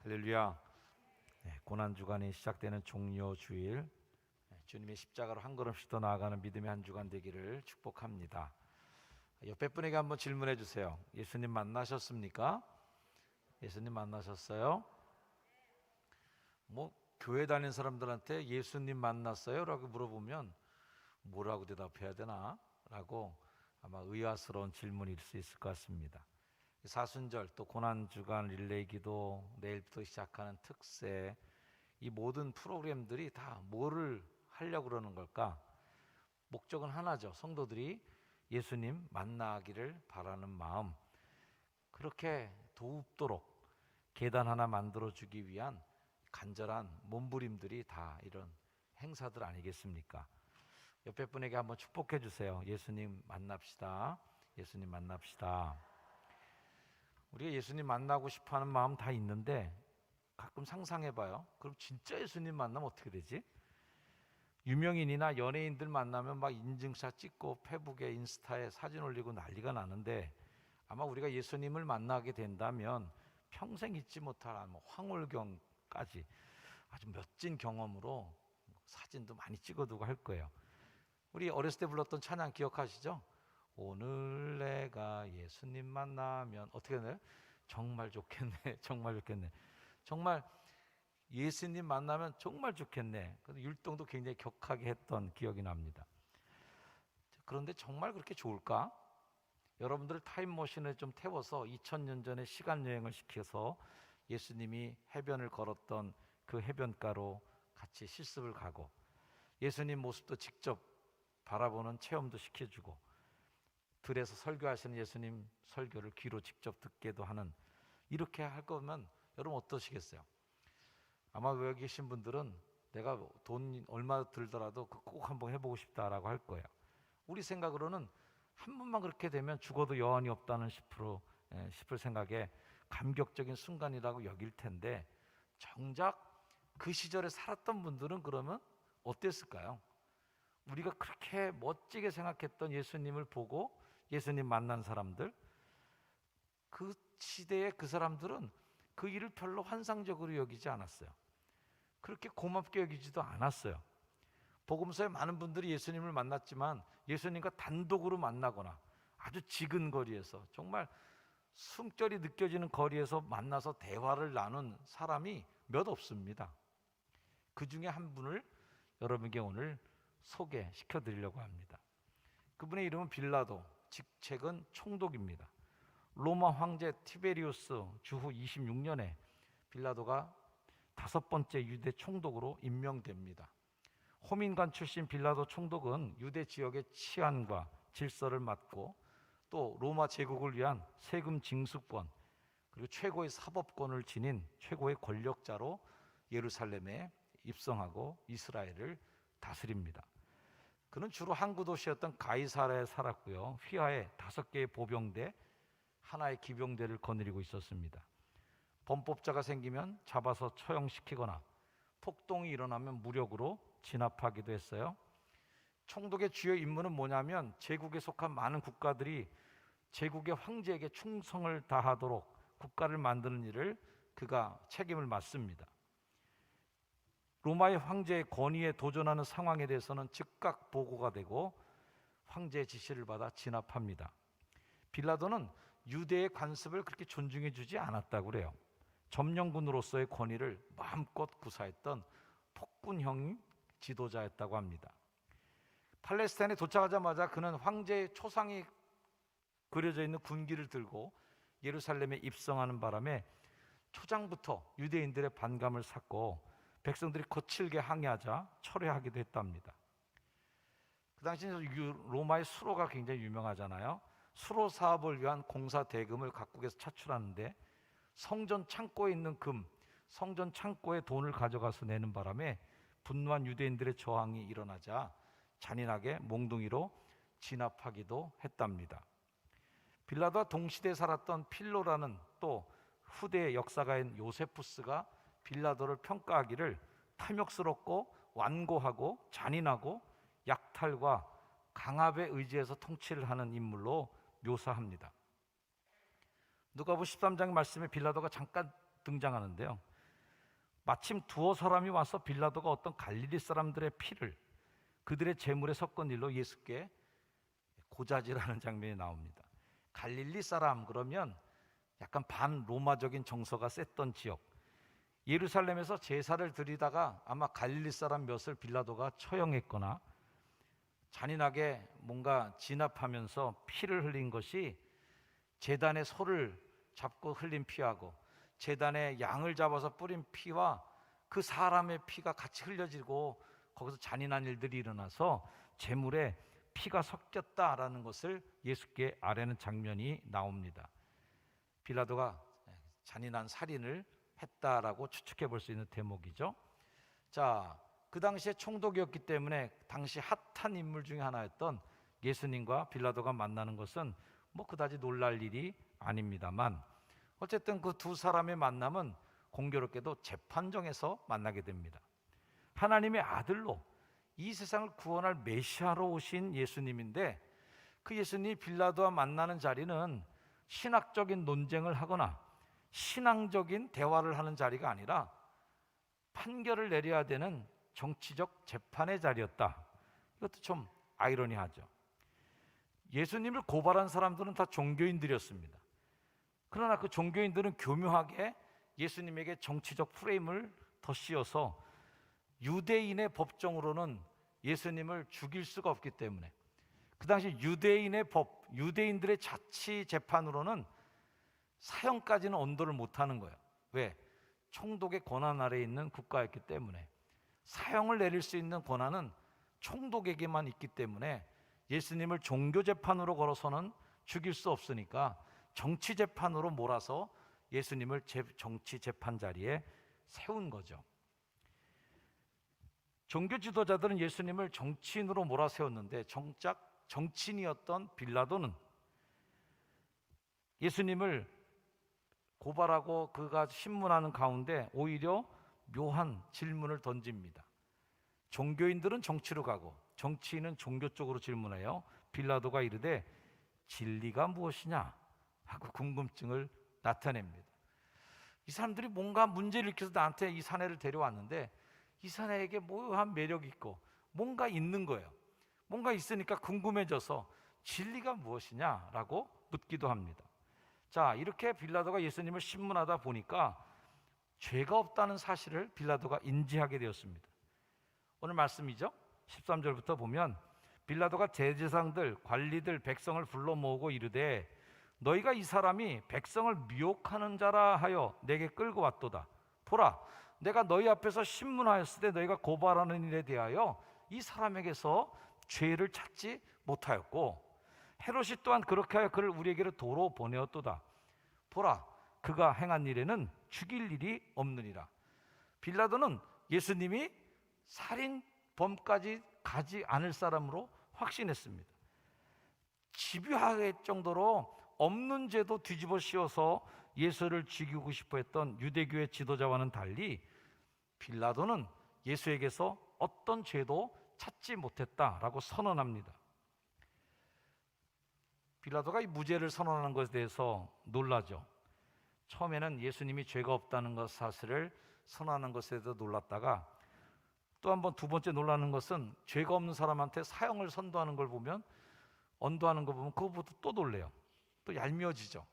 할렐루야. 고난주간이 시작되는 종료주일, 주님의 십자가로 한 걸음씩 더 나아가는 믿음의 한 주간 되기를 축복합니다. 옆에 분에게 한번 질문해 주세요. 예수님 만나셨습니까? 예수님 만나셨어요? 교회 다니는 사람들한테 예수님 만났어요? 라고 물어보면 뭐라고 대답해야 되나? 라고 아마 의아스러운 질문일 수 있을 것 같습니다. 사순절, 또 고난주간 릴레이 기도, 내일부터 시작하는 특세, 이 모든 프로그램들이 다 뭐를 하려고 그러는 걸까? 목적은 하나죠. 성도들이 예수님 만나기를 바라는 마음, 그렇게 돕도록 계단 하나 만들어주기 위한 간절한 몸부림들이 다 이런 행사들 아니겠습니까? 옆에 분에게 한번 축복해 주세요. 예수님 만납시다. 예수님 만납시다. 우리가 예수님 만나고 싶어하는 마음 다 있는데 가끔 상상해봐요. 그럼 진짜 예수님 만나면 어떻게 되지? 유명인이나 연예인들 만나면 막 인증샷 찍고 페북에 인스타에 사진 올리고 난리가 나는데, 아마 우리가 예수님을 만나게 된다면 평생 잊지 못할 황홀경까지 아주 멋진 경험으로 사진도 많이 찍어두고 할 거예요. 우리 어렸을 때 불렀던 찬양 기억하시죠? 오늘 내가 예수님 만나면 어떻게 되나요? 정말 좋겠네. 정말 좋겠네. 정말 예수님 만나면 정말 좋겠네. 율동도 굉장히 격하게 했던 기억이 납니다. 그런데 정말 그렇게 좋을까? 여러분들 타임머신에 좀 태워서 2000년 전에 시간여행을 시켜서 예수님이 해변을 걸었던 그 해변가로 같이 실습을 가고, 예수님 모습도 직접 바라보는 체험도 시켜주고, 들에서 설교하시는 예수님 설교를 귀로 직접 듣게도 하는, 이렇게 할 거면 여러분 어떠시겠어요? 아마 여기 계신 분들은 내가 돈 얼마 들더라도 꼭 한번 해보고 싶다라고 할 거예요. 우리 생각으로는 한 번만 그렇게 되면 죽어도 여한이 없다는 싶을 생각에 감격적인 순간이라고 여길 텐데, 정작 그 시절에 살았던 분들은 그러면 어땠을까요? 우리가 그렇게 멋지게 생각했던 예수님을 보고 예수님 만난 사람들, 그 시대의 그 사람들은 그 일을 별로 환상적으로 여기지 않았어요. 그렇게 고맙게 여기지도 않았어요. 복음서에 많은 분들이 예수님을 만났지만 예수님과 단독으로 만나거나 아주 지근 거리에서, 정말 숨결이 느껴지는 거리에서 만나서 대화를 나눈 사람이 몇 없습니다. 그 중에 한 분을 여러분에게 오늘 소개시켜 드리려고 합니다. 그분의 이름은 빌라도, 직책은 총독입니다. 로마 황제 티베리우스 주후 26년에 빌라도가 5번째 유대 총독으로 임명됩니다. 호민관 출신 빌라도 총독은 유대 지역의 치안과 질서를 맡고, 또 로마 제국을 위한 세금 징수권, 그리고 최고의 사법권을 지닌 최고의 권력자로 예루살렘에 입성하고 이스라엘을 다스립니다. 그는 주로 항구 도시였던 가이사라에 살았고요. 휘하에 5개의 보병대, 하나의 기병대를 거느리고 있었습니다. 범법자가 생기면 잡아서 처형시키거나 폭동이 일어나면 무력으로 진압하기도 했어요. 총독의 주요 임무는 뭐냐면, 제국에 속한 많은 국가들이 제국의 황제에게 충성을 다하도록 국가를 만드는 일을 그가 책임을 맡습니다. 로마의 황제의 권위에 도전하는 상황에 대해서는 즉각 보고가 되고 황제의 지시를 받아 진압합니다. 빌라도는 유대의 관습을 그렇게 존중해 주지 않았다고 그래요. 점령군으로서의 권위를 마음껏 구사했던 폭군형 지도자였다고 합니다. 팔레스타인에 도착하자마자 그는 황제의 초상이 그려져 있는 군기를 들고 예루살렘에 입성하는 바람에 초장부터 유대인들의 반감을 샀고, 백성들이 거칠게 항의하자 철회하기도 했답니다. 그 당시 로마의 수로가 굉장히 유명하잖아요. 수로 사업을 위한 공사 대금을 각국에서 차출하는데, 성전 창고에 있는 금, 성전 창고에 돈을 가져가서 내는 바람에 분노한 유대인들의 저항이 일어나자 잔인하게 몽둥이로 진압하기도 했답니다. 빌라도와 동시대에 살았던 필로라는 또 후대의 역사가인 요세푸스가 빌라도를 평가하기를 탐욕스럽고 완고하고 잔인하고 약탈과 강압에 의지해서 통치를 하는 인물로 묘사합니다. 누가복음 13장 말씀에 빌라도가 잠깐 등장하는데요, 마침 두어 사람이 와서 빌라도가 어떤 갈릴리 사람들의 피를 그들의 제물에 섞은 일로 예수께 고자질하는 장면이 나옵니다. 갈릴리 사람 그러면 약간 반로마적인 정서가 셌던 지역, 예루살렘에서 제사를 드리다가 아마 갈릴리 사람 몇을 빌라도가 처형했거나 잔인하게 뭔가 진압하면서 피를 흘린 것이 제단의 소를 잡고 흘린 피하고 제단에 양을 잡아서 뿌린 피와 그 사람의 피가 같이 흘려지고 거기서 잔인한 일들이 일어나서 제물에 피가 섞였다라는 것을 예수께 아뢰는 장면이 나옵니다. 빌라도가 잔인한 살인을 했다라고 추측해 볼 수 있는 대목이죠. 자, 그 당시에 총독이었기 때문에 당시 핫한 인물 중에 하나였던 예수님과 빌라도가 만나는 것은 뭐 그다지 놀랄 일이 아닙니다만, 어쨌든 그 두 사람의 만남은 공교롭게도 재판정에서 만나게 됩니다. 하나님의 아들로 이 세상을 구원할 메시아로 오신 예수님인데, 그 예수님이 빌라도와 만나는 자리는 신학적인 논쟁을 하거나 신앙적인 대화를 하는 자리가 아니라 판결을 내려야 되는 정치적 재판의 자리였다. 이것도 좀 아이러니하죠. 예수님을 고발한 사람들은 다 종교인들이었습니다. 그러나 그 종교인들은 교묘하게 예수님에게 정치적 프레임을 더 씌워서 유대인의 법정으로는 예수님을 죽일 수가 없기 때문에, 그 당시 유대인의 법, 유대인들의 자치 재판으로는 사형까지는 언도를 못하는 거예요. 왜? 총독의 권한 아래에 있는 국가였기 때문에. 사형을 내릴 수 있는 권한은 총독에게만 있기 때문에 예수님을 종교재판으로 걸어서는 죽일 수 없으니까 정치재판으로 몰아서 예수님을 정치재판 자리에 세운 거죠. 종교 지도자들은 예수님을 정치인으로 몰아세웠는데 정작 정치인이었던 빌라도는 예수님을 고발하고 그가 신문하는 가운데 오히려 묘한 질문을 던집니다. 종교인들은 정치로 가고 정치인은 종교 쪽으로 질문해요. 빌라도가 이르되 진리가 무엇이냐 하고 궁금증을 나타냅니다. 이 사람들이 뭔가 문제를 일으켜서 나한테 이 사내를 데려왔는데 이 사내에게 묘한 매력이 있고 뭔가 있는 거예요. 뭔가 있으니까 궁금해져서 진리가 무엇이냐라고 묻기도 합니다. 자, 이렇게 빌라도가 예수님을 신문하다 보니까 죄가 없다는 사실을 빌라도가 인지하게 되었습니다. 오늘 말씀이죠. 13절부터 보면 빌라도가 대제사장들, 관리들, 백성을 불러 모으고 이르되 너희가 이 사람이 백성을 미혹하는 자라 하여 내게 끌고 왔도다. 보라, 내가 너희 앞에서 신문하였을 때 너희가 고발하는 일에 대하여 이 사람에게서 죄를 찾지 못하였고 헤롯이 또한 그렇게 하여 그를 우리에게로 도로 보내었도다. 보라, 그가 행한 일에는 죽일 일이 없느니라. 빌라도는 예수님이 살인범까지 가지 않을 사람으로 확신했습니다. 집요할 정도로 없는 죄도 뒤집어 씌워서 예수를 죽이고 싶어 했던 유대교의 지도자와는 달리 빌라도는 예수에게서 어떤 죄도 찾지 못했다라고 선언합니다. 빌라도가 이 무죄를 선언하는 것에 대해서 놀라죠. 처음에는 예수님이 죄가 없다는 것 사실을 선언하는 것에 대해서 놀랐다가 또 한 번 두 번째 놀라는 것은 죄가 없는 사람한테 사형을 선도하는 걸 보면, 언도하는 거 보면 그거보다 또 놀래요. 또 얄미워지죠.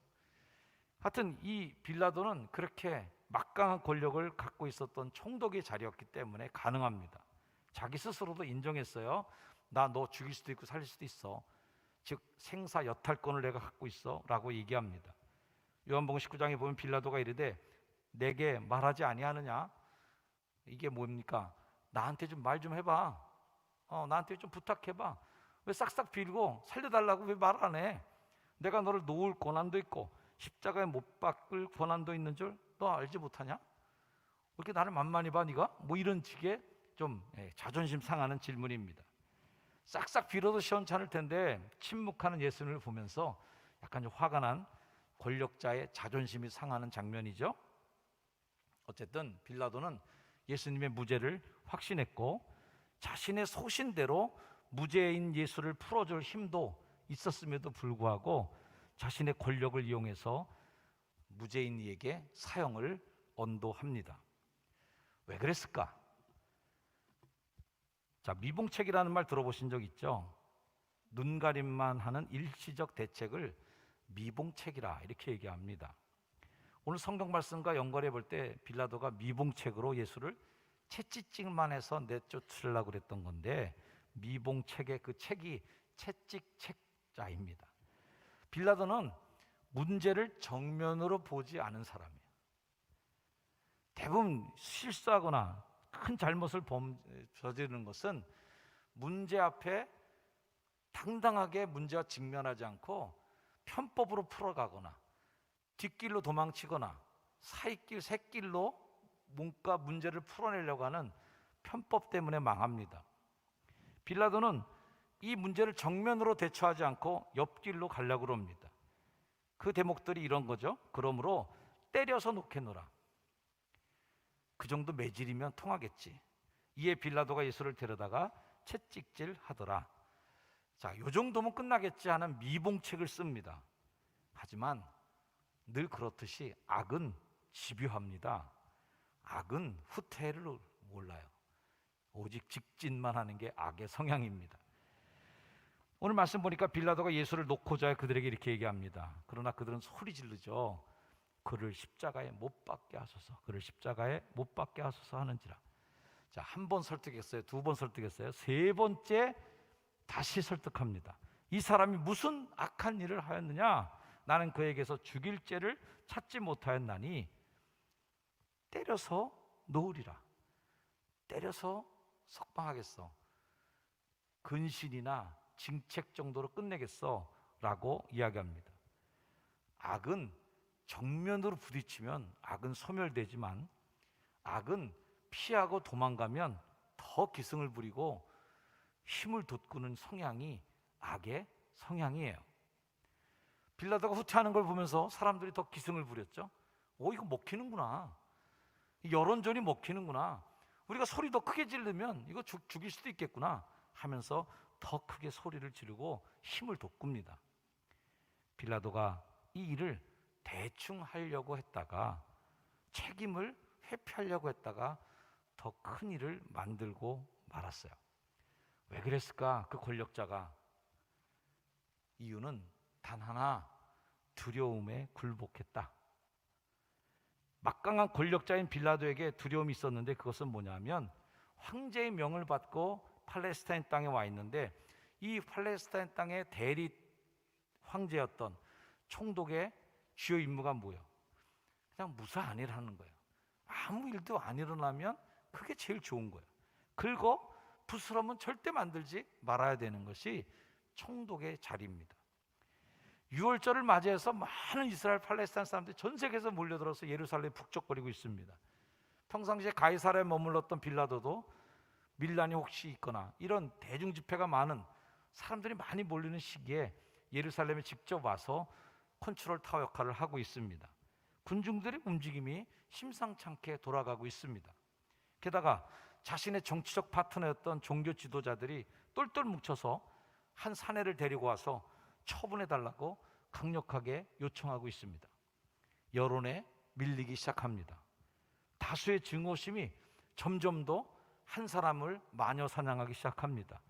하여튼 이 빌라도는 그렇게 막강한 권력을 갖고 있었던 총독의 자리였기 때문에 가능합니다. 자기 스스로도 인정했어요. 나 너 죽일 수도 있고 살릴 수도 있어. 즉 생사 여탈권을 내가 갖고 있어 라고 얘기합니다. 요한복음 19장에 보면 빌라도가 이르되 내게 말하지 아니하느냐. 이게 뭡니까? 나한테 좀 말 좀 해봐. 나한테 좀 부탁해봐. 왜 싹싹 빌고 살려달라고 왜 말 안 해? 내가 너를 놓을 권한도 있고 십자가에 못 박을 권한도 있는 줄 너 알지 못하냐? 왜 이렇게 나를 만만히 봐 네가? 뭐 이런 식의 좀 자존심 상하는 질문입니다. 싹싹 빌어도 시원찮을 텐데 침묵하는 예수님을 보면서 약간 좀 화가 난 권력자의 자존심이 상하는 장면이죠. 어쨌든 빌라도는 예수님의 무죄를 확신했고 자신의 소신대로 무죄인 예수를 풀어줄 힘도 있었음에도 불구하고 자신의 권력을 이용해서 무죄인 이에게 사형을 언도합니다. 왜 그랬을까? 자, 미봉책이라는 말 들어보신 적 있죠? 눈가림만 하는 일시적 대책을 미봉책이라 이렇게 얘기합니다. 오늘 성경 말씀과 연결해 볼 때 빌라도가 미봉책으로 예수를 채찍질만 해서 내쫓으려고 그랬던 건데, 미봉책의 그 책이 채찍책자입니다. 빌라도는 문제를 정면으로 보지 않은 사람이에요. 대부분 실수하거나 큰 잘못을 저지르는 것은 문제 앞에 당당하게 문제와 직면하지 않고 편법으로 풀어가거나 뒷길로 도망치거나 사이길 새길로 뭔가 문제를 풀어내려고 하는 편법 때문에 망합니다. 빌라도는 이 문제를 정면으로 대처하지 않고 옆길로 가려고 합니다. 그 대목들이 이런 거죠. 그러므로 때려서 놓겠노라. 그 정도 매질이면 통하겠지. 이에 빌라도가 예수를 데려다가 채찍질 하더라. 자, 요 정도면 끝나겠지 하는 미봉책을 씁니다. 하지만 늘 그렇듯이 악은 집요합니다. 악은 후퇴를 몰라요. 오직 직진만 하는 게 악의 성향입니다. 오늘 말씀 보니까 빌라도가 예수를 놓고자 그들에게 이렇게 얘기합니다. 그러나 그들은 소리 지르죠. 그를 십자가에 못 박게 하소서, 그를 십자가에 못 박게 하소서 하는지라. 자, 한 번 설득했어요. 두 번 설득했어요. 세 번째 다시 설득합니다. 이 사람이 무슨 악한 일을 하였느냐? 나는 그에게서 죽일 죄를 찾지 못하였나니 때려서 놓으리라. 때려서 석방하겠어. 근신이나 징책 정도로 끝내겠어 라고 이야기합니다. 악은 정면으로 부딪히면 악은 소멸되지만, 악은 피하고 도망가면 더 기승을 부리고 힘을 돋구는 성향이 악의 성향이에요. 빌라도가 후퇴하는 걸 보면서 사람들이 더 기승을 부렸죠. 이거 먹히는구나. 여론전이 먹히는구나. 우리가 소리 더 크게 지르면 이거 죽일 수도 있겠구나 하면서 더 크게 소리를 지르고 힘을 돋굽니다. 빌라도가 이 일을 대충 하려고 했다가, 책임을 회피하려고 했다가 더 큰 일을 만들고 말았어요. 왜 그랬을까? 그 권력자가. 이유는 단 하나, 두려움에 굴복했다. 막강한 권력자인 빌라도에게 두려움이 있었는데, 그것은 뭐냐면 황제의 명을 받고 팔레스타인 땅에 와 있는데, 이 팔레스타인 땅의 대리 황제였던 총독의 주요 임무가 뭐예요? 그냥 무사 안 일하는 거예요. 아무 일도 안 일어나면 그게 제일 좋은 거예요. 긁어 부스럼은 절대 만들지 말아야 되는 것이 총독의 자리입니다. 6월절을 맞이해서 많은 이스라엘 팔레스타인 사람들이 전 세계에서 몰려들어서 예루살렘에 북적거리고 있습니다. 평상시에 가이사랴에 머물렀던 빌라도도 밀란이 혹시 있거나 이런 대중 집회가 많은, 사람들이 많이 몰리는 시기에 예루살렘에 직접 와서 컨트롤 타워 역할을 하고 있습니다. 군중들의 움직임이 심상찮게 돌아가고 있습니다. 게다가 자신의 정치적 파트너였던 종교 지도자들이 똘똘 뭉쳐서 한 사내를 데리고 와서 처분해달라고 강력하게 요청하고 있습니다. 여론에 밀리기 시작합니다. 다수의 증오심이 점점 더 한 사람을 마녀 사냥하기 시작합니다.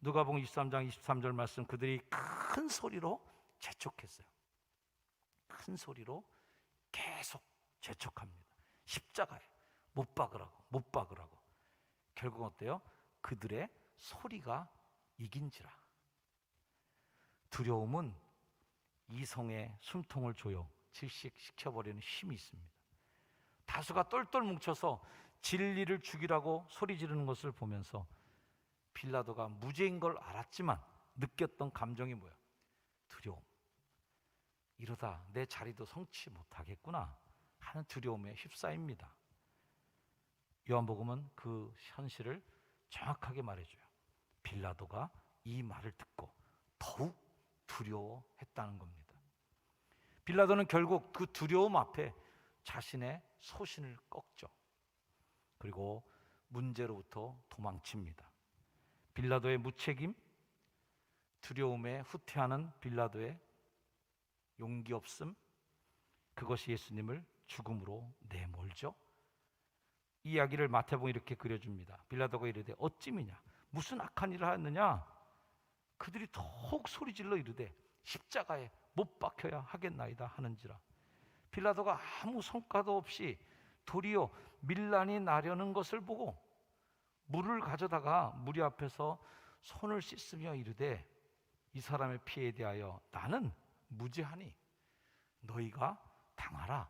누가복음 23장 23절 말씀, 그들이 큰 소리로 재촉했어요. 큰 소리로 계속 재촉합니다. 십자가에 못 박으라고, 못 박으라고. 결국 어때요? 그들의 소리가 이긴지라. 두려움은 이성의 숨통을 조여 질식시켜버리는 힘이 있습니다. 다수가 똘똘 뭉쳐서 진리를 죽이라고 소리 지르는 것을 보면서 빌라도가 무죄인 걸 알았지만 느꼈던 감정이 뭐야? 두려움. 이러다 내 자리도 성취 못하겠구나 하는 두려움에 휩싸입니다. 요한복음은 그 현실을 정확하게 말해줘요. 빌라도가 이 말을 듣고 더욱 두려워했다는 겁니다. 빌라도는 결국 그 두려움 앞에 자신의 소신을 꺾죠. 그리고 문제로부터 도망칩니다. 빌라도의 무책임, 두려움에 후퇴하는 빌라도의 용기 없음, 그것이 예수님을 죽음으로 내몰죠. 이야기를 마태복음에 이렇게 그려줍니다. 빌라도가 이르되 어찌미냐 무슨 악한 일을 하였느냐. 그들이 더욱 소리질러 이르되 십자가에 못 박혀야 하겠나이다 하는지라. 빌라도가 아무 성과도 없이 도리어 밀란이 나려는 것을 보고 물을 가져다가 무리 앞에서 손을 씻으며 이르되 이 사람의 피에 대하여 나는 무죄하니 너희가 당하라.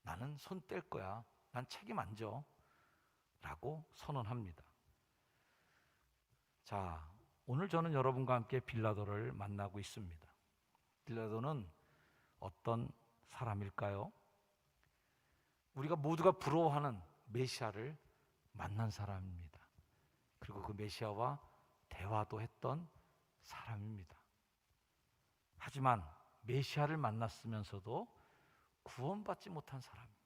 나는 손 뗄 거야. 난 책임 안 져. 라고 선언합니다. 자, 오늘 저는 여러분과 함께 빌라도를 만나고 있습니다. 빌라도는 어떤 사람일까요? 우리가 모두가 부러워하는 메시아를 만난 사람입니다. 그리고 그 메시아와 대화도 했던 사람입니다. 하지만 메시아를 만났으면서도 구원받지 못한 사람입니다.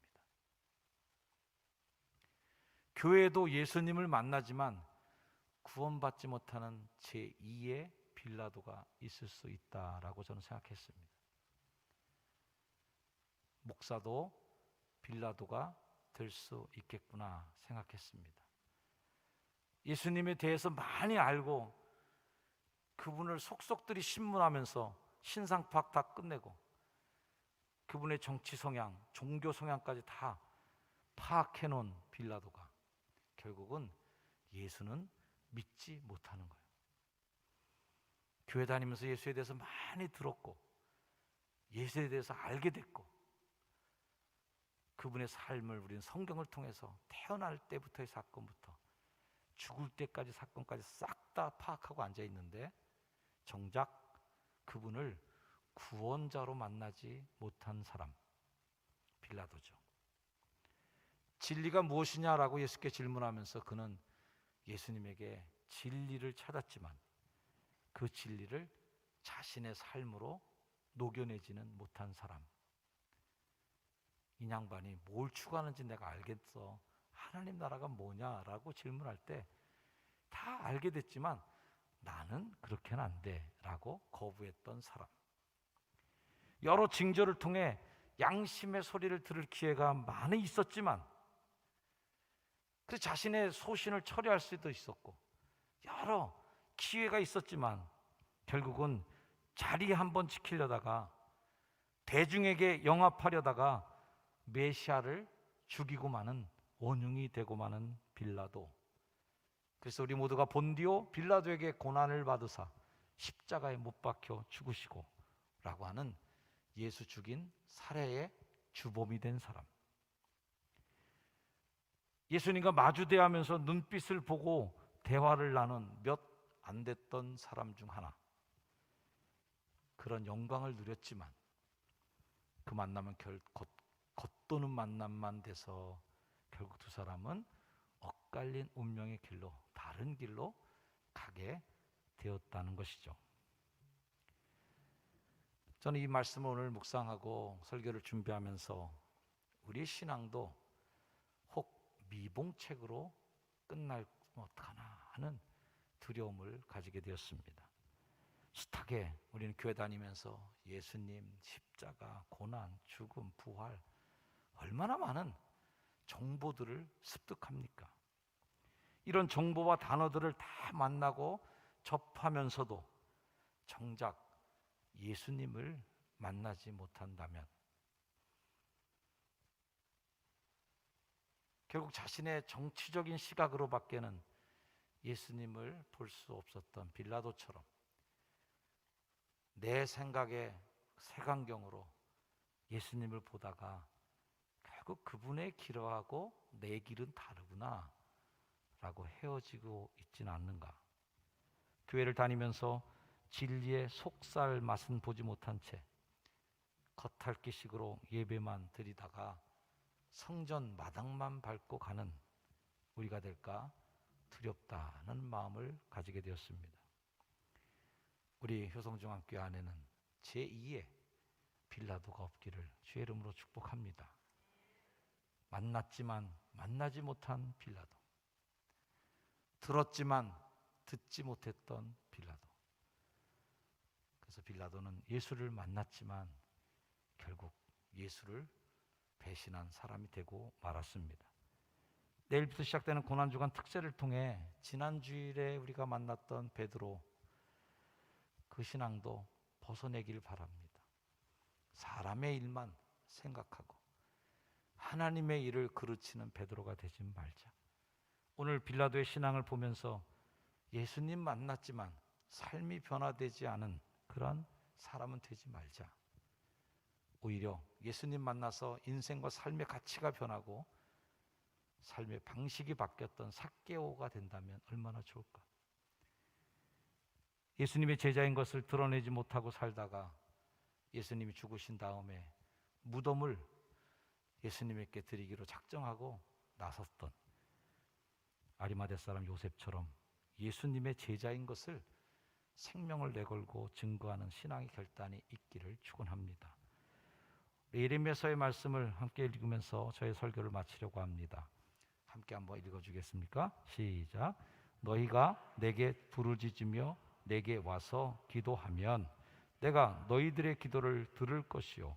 교회도 예수님을 만나지만 구원받지 못하는 제2의 빌라도가 있을 수 있다라고 저는 생각했습니다. 목사도 빌라도가 될 수 있겠구나 생각했습니다. 예수님에 대해서 많이 알고 그분을 속속들이 신문하면서 신상 파악 다 끝내고 그분의 정치 성향, 종교 성향까지 다 파악해 놓은 빌라도가 결국은 예수는 믿지 못하는 거예요. 교회 다니면서 예수에 대해서 많이 들었고 예수에 대해서 알게 됐고 그분의 삶을 우리는 성경을 통해서 태어날 때부터의 사건부터 죽을 때까지 사건까지 싹 다 파악하고 앉아 있는데 정작 그분을 구원자로 만나지 못한 사람, 빌라도죠. 진리가 무엇이냐라고 예수께 질문하면서 그는 예수님에게 진리를 찾았지만 그 진리를 자신의 삶으로 녹여내지는 못한 사람. 이 양반이 뭘 추구하는지 내가 알겠어. 하나님 나라가 뭐냐라고 질문할 때 다 알게 됐지만 나는 그렇게는 안 돼라고 거부했던 사람. 여러 징조를 통해 양심의 소리를 들을 기회가 많이 있었지만 그 자신의 소신을 처리할 수도 있었고 여러 기회가 있었지만 결국은 자리 한번 지키려다가 대중에게 영합하려다가 메시아를 죽이고 마는 원흉이 되고 마는 빌라도. 그래서 우리 모두가 본디오 빌라도에게 고난을 받으사 십자가에 못 박혀 죽으시고 라고 하는 예수 죽인 살해의 주범이 된 사람. 예수님과 마주대하면서 눈빛을 보고 대화를 나눈 몇 안 됐던 사람 중 하나. 그런 영광을 누렸지만 그 만남은 겉도는 만남만 돼서 결국 두 사람은 엇갈린 운명의 길로 다른 길로 가게 되었다는 것이죠. 저는 이 말씀을 오늘 묵상하고 설교를 준비하면서 우리 신앙도 혹 미봉책으로 끝날 어떡하나 하는 두려움을 가지게 되었습니다. 숱하게 우리는 교회 다니면서 예수님, 십자가, 고난, 죽음, 부활 얼마나 많은 정보들을 습득합니까? 이런 정보와 단어들을 다 만나고 접하면서도 정작 예수님을 만나지 못한다면 결국 자신의 정치적인 시각으로밖에는 예수님을 볼 수 없었던 빌라도처럼 내 생각의 색안경으로 예수님을 보다가 결국 그분의 길하고 내 길은 다르구나 라고 헤어지고 있지는 않는가. 교회를 다니면서 진리의 속살 맛은 보지 못한 채 겉핥기식으로 예배만 드리다가 성전 마당만 밟고 가는 우리가 될까 두렵다는 마음을 가지게 되었습니다. 우리 효성중앙교회 안에는 제2의 빌라도가 없기를 주의 이름으로 축복합니다. 만났지만 만나지 못한 빌라도, 들었지만 듣지 못했던 빌라도. 그래서 빌라도는 예수를 만났지만 결국 예수를 배신한 사람이 되고 말았습니다. 내일부터 시작되는 고난주간 특세를 통해 지난 주일에 우리가 만났던 베드로 그 신앙도 벗어내길 바랍니다. 사람의 일만 생각하고 하나님의 일을 그르치는 베드로가 되지 말자. 오늘 빌라도의 신앙을 보면서 예수님 만났지만 삶이 변화되지 않은 그런 사람은 되지 말자. 오히려 예수님 만나서 인생과 삶의 가치가 변하고 삶의 방식이 바뀌었던 삭개오가 된다면 얼마나 좋을까. 예수님의 제자인 것을 드러내지 못하고 살다가 예수님이 죽으신 다음에 무덤을 예수님께 드리기로 작정하고 나섰던 아리마대 사람 요셉처럼 예수님의 제자인 것을 생명을 내걸고 증거하는 신앙의 결단이 있기를 축원합니다. 예레미야서의 말씀을 함께 읽으면서 저의 설교를 마치려고 합니다. 함께 한번 읽어주겠습니까? 시작. 너희가 내게 부르짖으며 내게 와서 기도하면 내가 너희들의 기도를 들을 것이요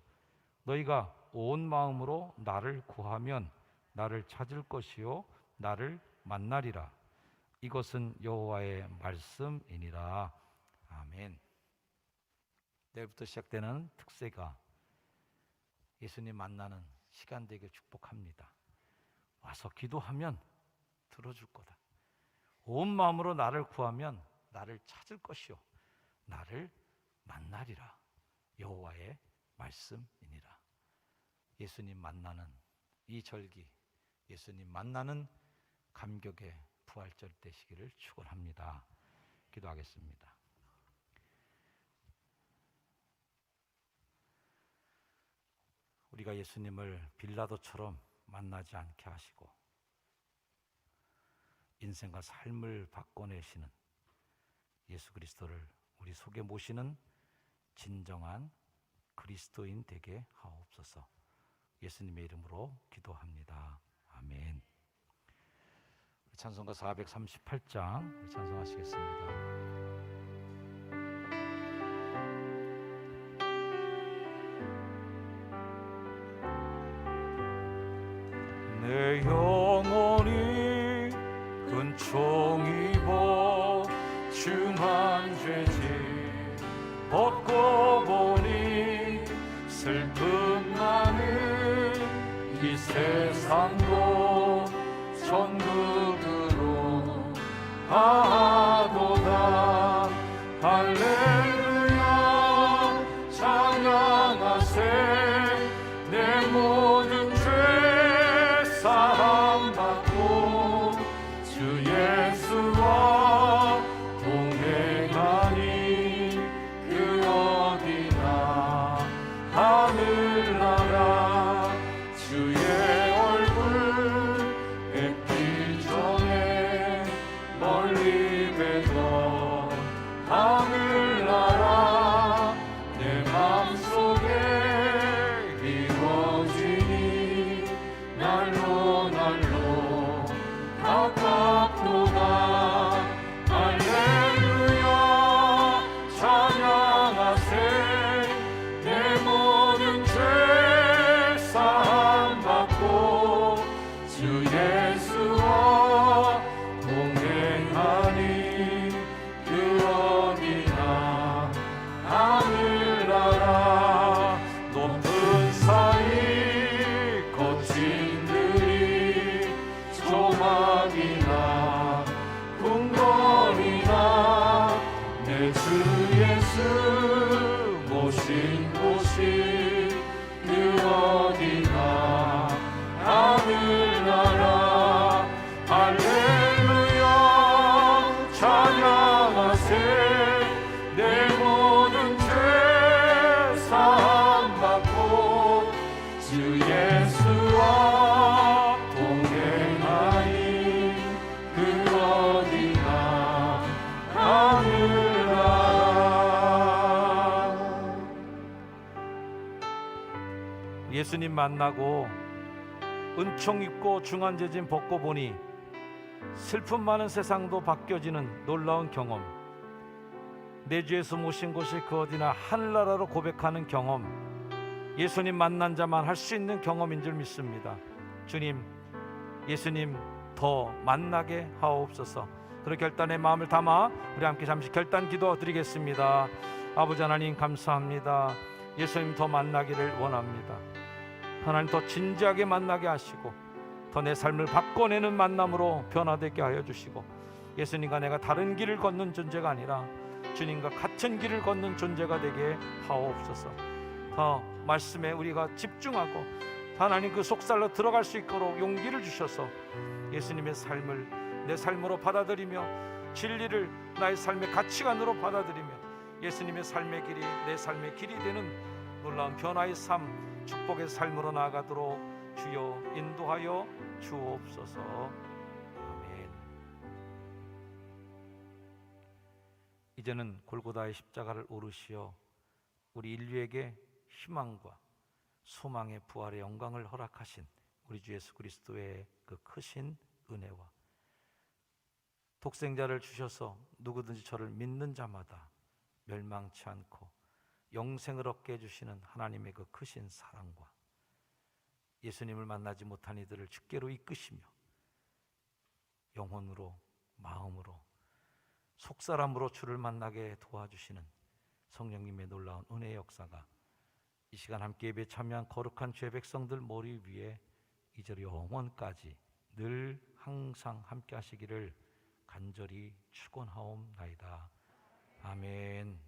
너희가 온 마음으로 나를 구하면 나를 찾을 것이요 나를 만나리라. 이것은 여호와의 말씀이니라. 아멘. 내일부터 시작되는 특세가 예수님 만나는 시간 되게 축복합니다. 와서 기도하면 들어줄 거다. 온 마음으로 나를 구하면 나를 찾을 것이요 나를 만나리라. 여호와의 말씀이니라. 예수님 만나는 이 절기, 예수님 만나는 감격의 부활절 되시기를 축원합니다. 기도하겠습니다. 우리가 예수님을 빌라도처럼 만나지 않게 하시고 인생과 삶을 바꿔내시는 예수 그리스도를 우리 속에 모시는 진정한 그리스도인 되게 하옵소서. 예수님의 이름으로 기도합니다. 아멘. 찬송가 438장 찬송하시겠습니다. 내 영혼이 은총 입어 중한 죄짐 벗고 보니 슬픔 많은 이 세상도 천국으로 가도다. 할렐루야 찬양하세. 내 모든 죄 사함받고 주 예수와 동행하니 그 어디나 하늘나라. 주의 얼굴 뵙기 전에 멀리 뵈던 하늘나라 내 맘속에 이루어지니 날로 날로 가깝도다. 할렐루야 찬양하세. 내 모든 죄 사함받고 주 예수와 동행하니 그 어디나 하늘나라. 높은 산이 거친 들이 조막이나 궁궐이나 내 주 예수 모신 곳이 그 어디나 하늘나라. 할렐루야 찬양하세. 내 모든 죄 사함받고 주 예수와 동행하니 그 어디나 하늘나라. 예수님 만나고 은총 입고 중한죄짐 벗고 보니 슬픔 많은 세상도 바뀌어지는 놀라운 경험, 내 주에서 모신 곳이 그 어디나 하늘나라로 고백하는 경험, 예수님 만난 자만 할 수 있는 경험인 줄 믿습니다. 주님, 예수님 더 만나게 하옵소서. 그런 결단의 마음을 담아 우리 함께 잠시 결단 기도 드리겠습니다. 아버지 하나님 감사합니다. 예수님 더 만나기를 원합니다. 하나님 더 진지하게 만나게 하시고 더 내 삶을 바꿔내는 만남으로 변화되게 하여 주시고, 예수님과 내가 다른 길을 걷는 존재가 아니라 주님과 같은 길을 걷는 존재가 되게 하옵소서. 더 말씀에 우리가 집중하고 하나님 그 속살로 들어갈 수 있도록 용기를 주셔서 예수님의 삶을 내 삶으로 받아들이며 진리를 나의 삶의 가치관으로 받아들이며 예수님의 삶의 길이 내 삶의 길이 되는 놀라운 변화의 삶, 축복의 삶으로 나아가도록 주여 인도하여 주옵소서. 아멘. 이제는 골고다의 십자가를 오르시어 우리 인류에게 희망과 소망의 부활의 영광을 허락하신 우리 주 예수 그리스도의 그 크신 은혜와 독생자를 주셔서 누구든지 저를 믿는 자마다 멸망치 않고 영생을 얻게 해주시는 하나님의 그 크신 사랑과 예수님을 만나지 못한 이들을 주께로 이끄시며 영혼으로 마음으로 속사람으로 주를 만나게 도와주시는 성령님의 놀라운 은혜의 역사가 이 시간 함께 예배에 참여한 거룩한 죄 백성들 머리 위에 이제 영원까지 늘 항상 함께 하시기를 간절히 축원하옵나이다. 아멘.